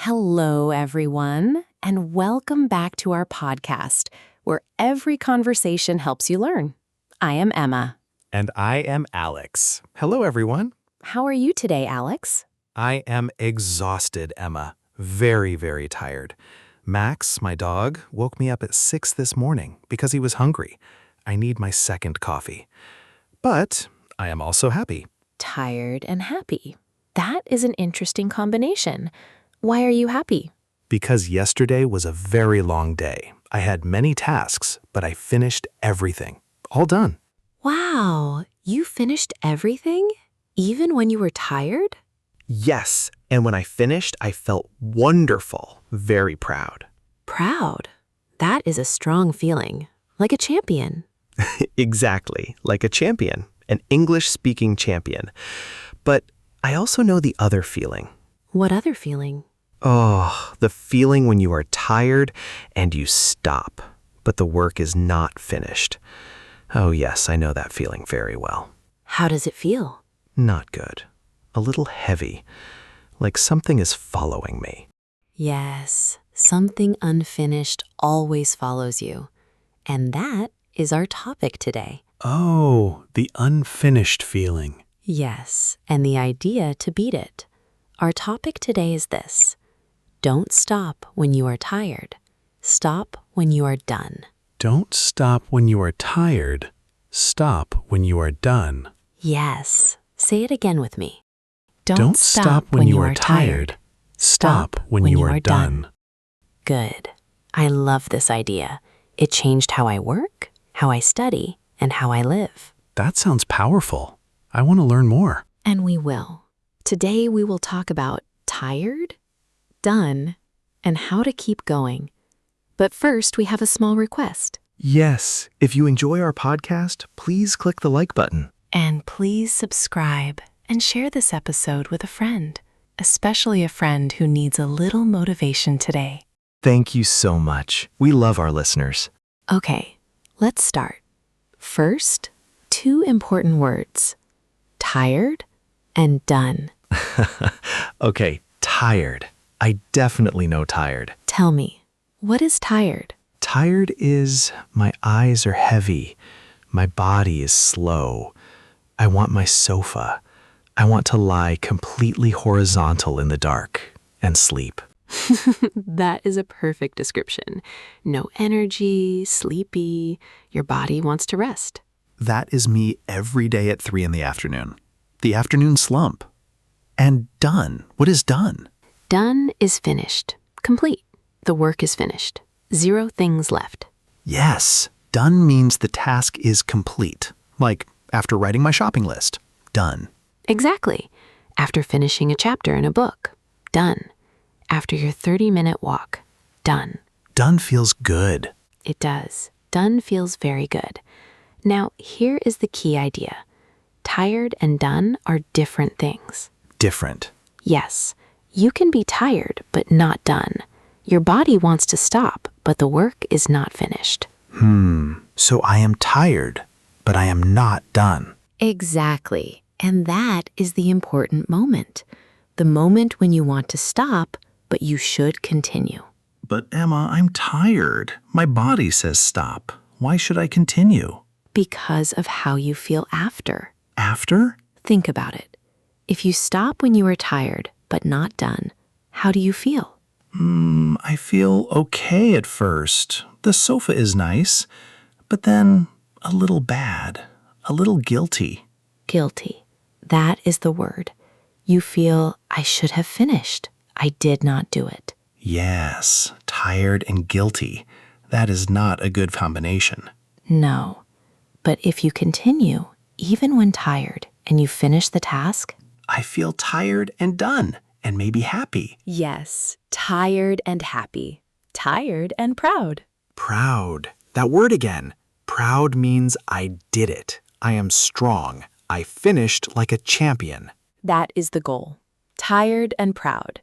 Hello, everyone, and welcome back to our podcast, where every conversation helps you learn. I am Emma. And I am Alex. Hello, everyone. How are you today, Alex? I am exhausted, Emma. Very, very tired. Max, my dog, woke me up at 6 this morning because he was hungry. I need my second coffee. But I am also happy. Tired and happy. That is an interesting combination. Why are you happy? Because yesterday was a very long day. I had many tasks, but I finished everything. All done. Wow, you finished everything? Even when you were tired? Yes, and when I finished, I felt wonderful, very proud. Proud. That is a strong feeling, like a champion. Exactly, like a champion, an English-speaking champion. But I also know the other feeling. What other feeling? Oh, the feeling when you are tired and you stop, but the work is not finished. Oh yes, I know that feeling very well. How does it feel? Not good. A little heavy, like something is following me. Yes, something unfinished always follows you. And that is our topic today. Oh, the unfinished feeling. Yes, and the idea to beat it. Our topic today is this. Don't stop when you are tired. Stop when you are done. Don't stop when you are tired. Stop when you are done. Yes, say it again with me. Don't stop when you are tired. Stop when you are done. Good. I love this idea. It changed how I work, how I study, and how I live. That sounds powerful. I want to learn more. And we will. Today we will talk about tired, done, and how to keep going. But first, we have a small request. Yes, if you enjoy our podcast, please click the like button. And please subscribe and share this episode with a friend, especially a friend who needs a little motivation today. Thank you so much. We love our listeners. Okay, let's start. First, two important words, tired and done. Okay, tired. I definitely know tired. Tell me, what is tired? Tired is my eyes are heavy. My body is slow. I want my sofa. I want to lie completely horizontal in the dark and sleep. That is a perfect description. No energy, sleepy, your body wants to rest. That is me every day at 3 in the afternoon. The afternoon slump. And done. What is done? Done is finished, complete. The work is finished. 0 things left. Yes, done means the task is complete. Like after writing my shopping list. Done. Exactly. After finishing a chapter in a book. Done. After your 30-minute walk. Done. Done feels good. It does. Done feels very good. Now, here is the key idea. Tired and done are different things. Different. Yes, you can be tired but not done. Your body wants to stop, but the work is not finished. So I am tired, but I am not done. Exactly. And that is the important moment. The moment when you want to stop, but you should continue. But Emma, I'm tired. My body says stop. Why should I continue? Because of how you feel after. After? Think about it. If you stop when you are tired, but not done, how do you feel? I feel okay at first. The sofa is nice, but then a little bad, a little guilty. Guilty. That is the word. You feel, I should have finished. I did not do it. Yes, tired and guilty. That is not a good combination. No. But if you continue, even when tired, and you finish the task, I feel tired and done, and maybe happy. yes, tired and happy. Tired and proud. Proud. That word again. Proud means I did it. I am strong. I finished like a champion. That is the goal. Tired and proud.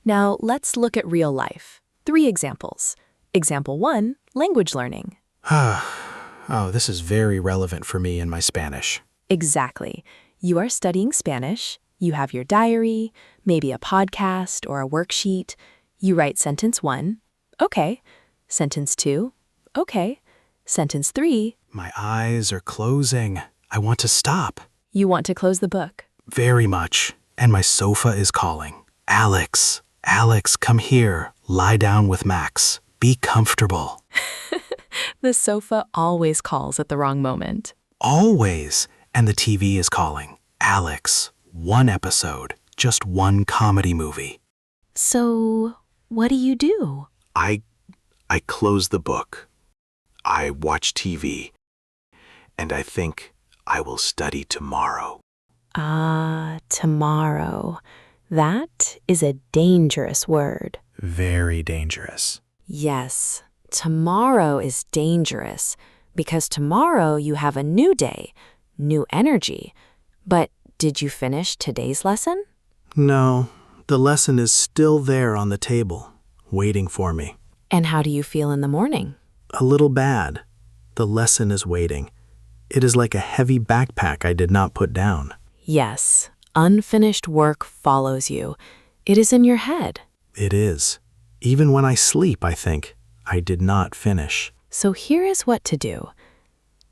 Now, let's look at real life. 3 examples. Example 1, language learning. Oh, this is very relevant for me in my Spanish. Exactly. You are studying Spanish. You have your diary, maybe a podcast or a worksheet. You write sentence 1, okay. Sentence 2, okay. Sentence 3, My eyes are closing. I want to stop. you want to close the book. Very much. And my sofa is calling. Alex, Alex, come here. Lie down with Max. Be comfortable. The sofa always calls at the wrong moment. Always. And the TV is calling. Alex, one episode. Just one comedy movie. So, what do? I close the book. I watch TV. And I think I will study tomorrow. Tomorrow. That is a dangerous word. Very dangerous. Yes, tomorrow is dangerous because tomorrow you have a new day, new energy. But did you finish today's lesson? No, the lesson is still there on the table, waiting for me. And how do you feel in the morning? A little bad. The lesson is waiting. It is like a heavy backpack I did not put down. Yes, unfinished work follows you. It is in your head. It is. Even when I sleep, I think, I did not finish. So here is what to do.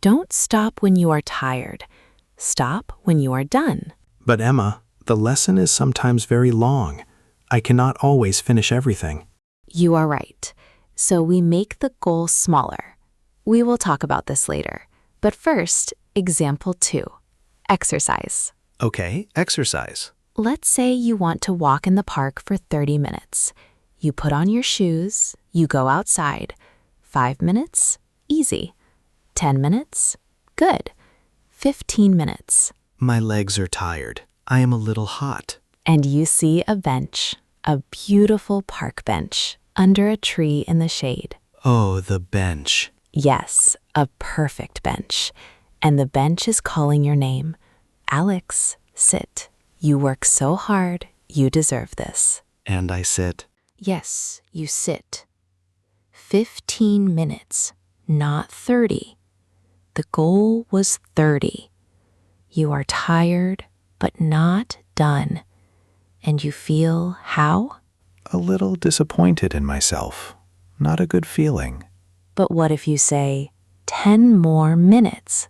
Don't stop when you are tired. Stop when you are done. But Emma, the lesson is sometimes very long. I cannot always finish everything. You are right. So we make the goal smaller. We will talk about this later. But first, example 2. Exercise. Okay, exercise. Let's say you want to walk in the park for 30 minutes. You put on your shoes, you go outside. 5 minutes? Easy. 10 minutes? Good. 15 minutes. My legs are tired. I am a little hot. And you see a bench, a beautiful park bench, under a tree in the shade. Oh, the bench. Yes, a perfect bench. And the bench is calling your name. Alex, sit. You work so hard, you deserve this. And I sit. Yes, you sit. 15 minutes, not 30. The goal was 30. You are tired, but not done. And you feel how? A little disappointed in myself. Not a good feeling. But what if you say, 10 more minutes?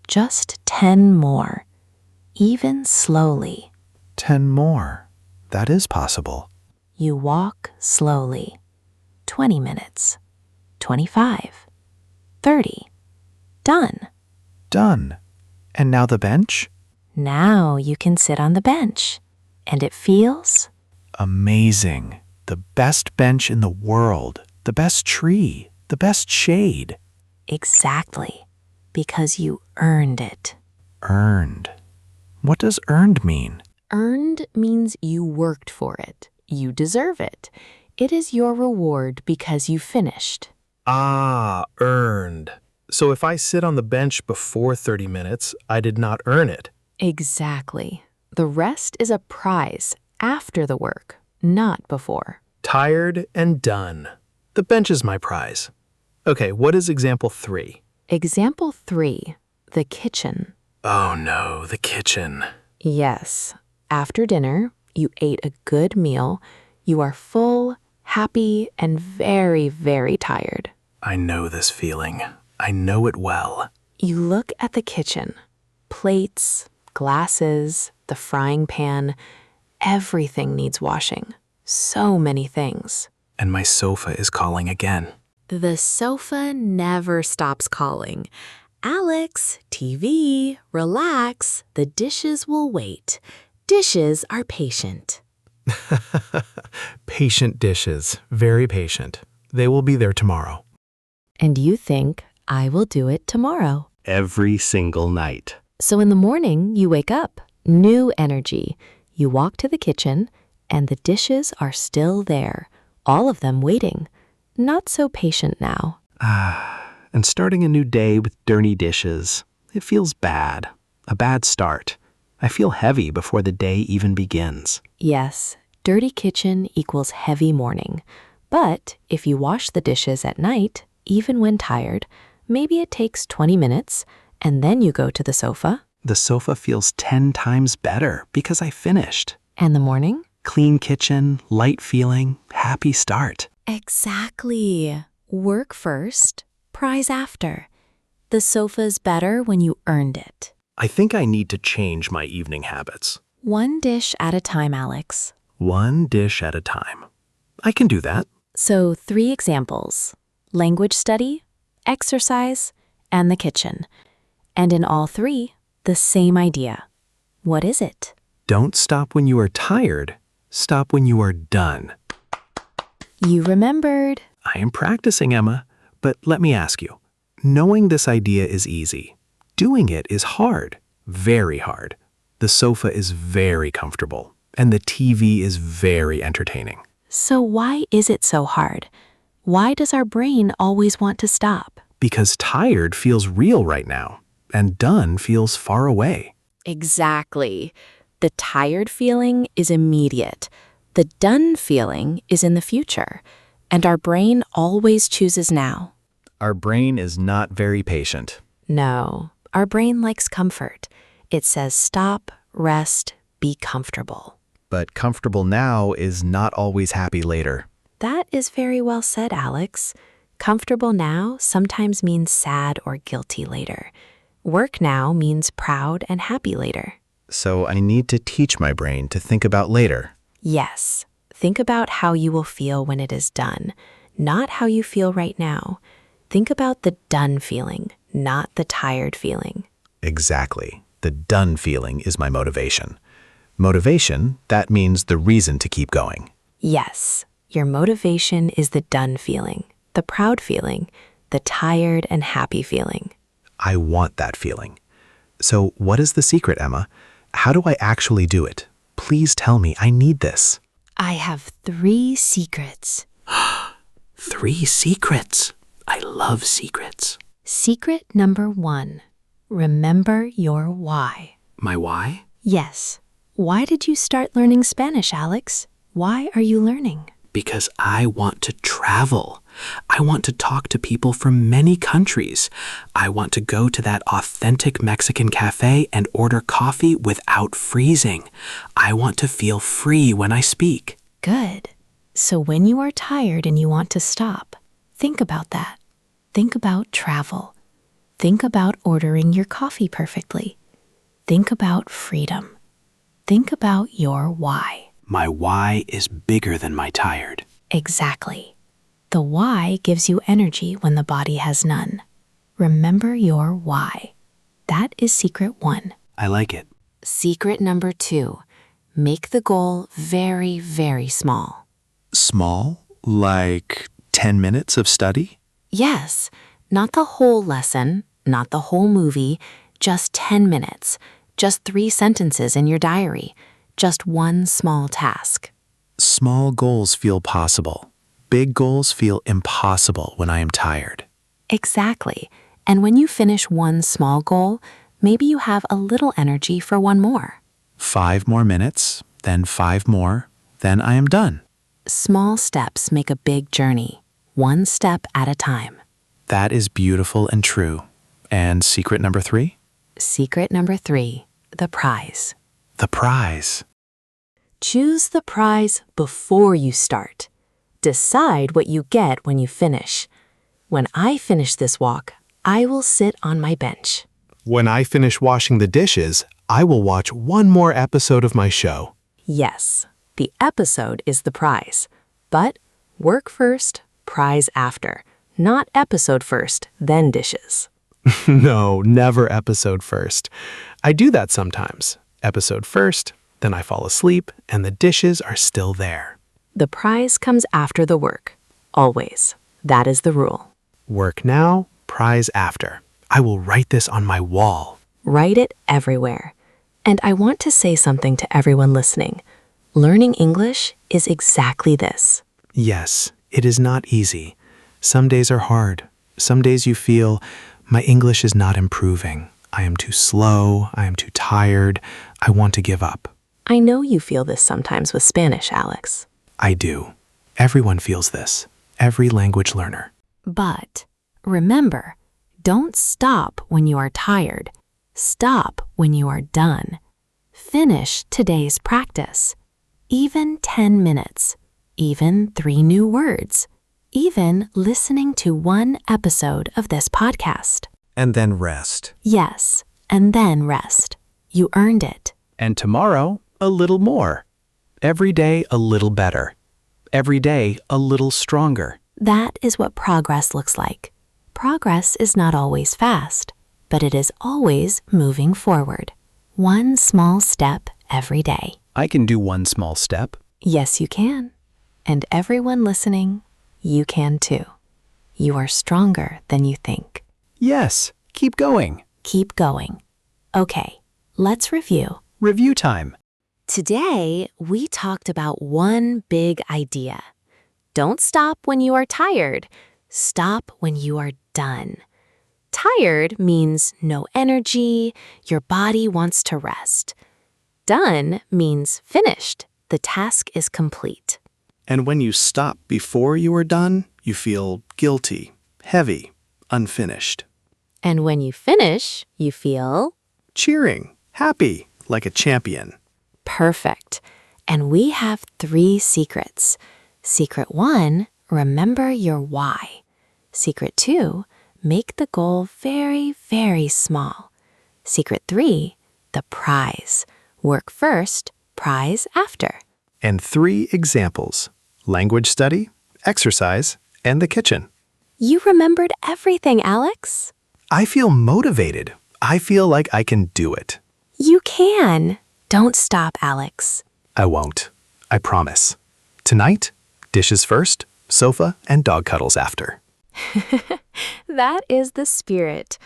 Just 10 more. Even slowly. 10 more. That is possible. You walk slowly. 20 minutes. 25. 30. Done. Done. And now the bench? Now you can sit on the bench. And it feels? Amazing. The best bench in the world. The best tree. The best shade. Exactly. Because you earned it. Earned. What does earned mean? Earned means you worked for it. You deserve it. It is your reward because you finished. Ah, earned. So if I sit on the bench before 30 minutes, I did not earn it. Exactly. The rest is a prize after the work, not before. Tired and done. The bench is my prize. Okay, what is example 3? Example 3, the kitchen. Oh no, the kitchen. Yes. After dinner, you ate a good meal. You are full, happy, and very, very tired. I know this feeling. I know it well. You look at the kitchen. Plates, glasses, the frying pan. Everything needs washing. So many things. And my sofa is calling again. The sofa never stops calling. Alex, TV, relax. The dishes will wait. Dishes are patient. Patient dishes. Very patient. They will be there tomorrow. And you think, I will do it tomorrow. Every single night. So in the morning, you wake up. New energy. You walk to the kitchen, and the dishes are still there. All of them waiting. Not so patient now. And starting a new day with dirty dishes. It feels bad. A bad start. I feel heavy before the day even begins. Yes, dirty kitchen equals heavy morning. But if you wash the dishes at night, even when tired, maybe it takes 20 minutes, and then you go to the sofa. The sofa feels 10 times better because I finished. And the morning? Clean kitchen, light feeling, happy start. Exactly. Work first, prize after. The sofa's better when you earned it. I think I need to change my evening habits. One dish at a time, Alex. One dish at a time. I can do that. So 3 examples: language study, exercise, and the kitchen. And in all 3, the same idea. What is it? Don't stop when you are tired. Stop when you are done. You remembered. I am practicing, Emma, but let me ask you. Knowing this idea is easy. Doing it is hard, very hard. The sofa is very comfortable, and the TV is very entertaining. So why is it so hard? Why does our brain always want to stop? Because tired feels real right now, and done feels far away. Exactly. The tired feeling is immediate. The done feeling is in the future. And our brain always chooses now. Our brain is not very patient. No, our brain likes comfort. It says stop, rest, be comfortable. But comfortable now is not always happy later. That is very well said, Alex. Comfortable now sometimes means sad or guilty later. Work now means proud and happy later. So I need to teach my brain to think about later. Yes, think about how you will feel when it is done, not how you feel right now. Think about the done feeling, not the tired feeling. Exactly. The done feeling is my motivation. Motivation, that means the reason to keep going. Yes, your motivation is the done feeling, the proud feeling, the tired and happy feeling. I want that feeling. So what is the secret, Emma? How do I actually do it? Please tell me. I need this. I have 3 secrets. 3 secrets. I love secrets. Secret number 1, remember your why. My why? Yes. Why did you start learning Spanish, Alex? Why are you learning? Because I want to travel. I want to talk to people from many countries. I want to go to that authentic Mexican cafe and order coffee without freezing. I want to feel free when I speak. Good. So when you are tired and you want to stop, think about that. Think about travel. Think about ordering your coffee perfectly. Think about freedom. Think about your why. My why is bigger than my tired. Exactly. The why gives you energy when the body has none. Remember your why. That is secret 1. I like it. Secret number 2, make the goal very, very small. Small? Like 10 minutes of study? Yes, not the whole lesson, not the whole movie, just 10 minutes, just 3 sentences in your diary, just one small task. Small goals feel possible. Big goals feel impossible when I am tired. Exactly. And when you finish one small goal, maybe you have a little energy for one more. 5 more minutes, then 5 more, then I am done. Small steps make a big journey, one step at a time. That is beautiful and true. And secret number 3? Secret number 3, the prize. The prize. Choose the prize before you start. Decide what you get when you finish. When I finish this walk, I will sit on my bench. When I finish washing the dishes, I will watch one more episode of my show. Yes, the episode is the prize. But work first, prize after. Not episode first, then dishes. No, never episode first. I do that sometimes. Episode first, then I fall asleep, and the dishes are still there. The prize comes after the work. Always. That is the rule. Work now, prize after. I will write this on my wall. Write it everywhere. And I want to say something to everyone listening. Learning English is exactly this. Yes, it is not easy. Some days are hard. Some days you feel, my English is not improving. I am too slow. I am too tired. I want to give up. I know you feel this sometimes with Spanish, Alex. I do. Everyone feels this. Every language learner. But remember, don't stop when you are tired. Stop when you are done. Finish today's practice. even 10 minutes, even 3 new words, even listening to 1 episode of this podcast. And then rest. Yes, and then rest. You earned it. And tomorrow, a little more. Every day, a little better. Every day, a little stronger. That is what progress looks like. Progress is not always fast, but it is always moving forward. 1 small step every day. I can do 1 small step. Yes, you can. And everyone listening, you can too. You are stronger than you think. Yes, keep going. Keep going. Okay, let's review. Review time. Today, we talked about one big idea. Don't stop when you are tired. Stop when you are done. Tired means no energy, your body wants to rest. Done means finished. The task is complete. And when you stop before you are done, you feel guilty, heavy, unfinished. And when you finish, you feel Cheering, happy, like a champion. perfect. And we have 3 secrets. Secret 1, remember your why. Secret 2, make the goal very, very small. Secret 3, the prize. Work first, prize after. And 3 examples: language study, exercise, and the kitchen. You remembered everything, Alex. I feel motivated. I feel like I can do it. You can. Don't stop, Alex. I won't. I promise. Tonight, dishes first, sofa and dog cuddles after. That is the spirit.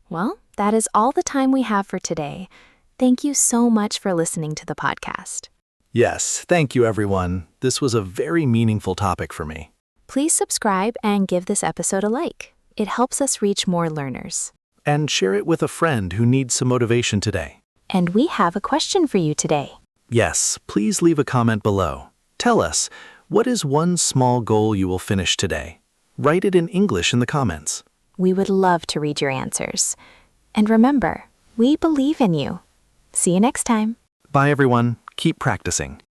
Well, that is all the time we have for today. Thank you so much for listening to the podcast. Yes, thank you, everyone. This was a very meaningful topic for me. Please subscribe and give this episode a like. It helps us reach more learners. And share it with a friend who needs some motivation today. And we have a question for you today. Yes, please leave a comment below. Tell us, what is 1 small goal you will finish today? Write it in English in the comments. We would love to read your answers. And remember, we believe in you. See you next time. Bye, everyone. Keep practicing.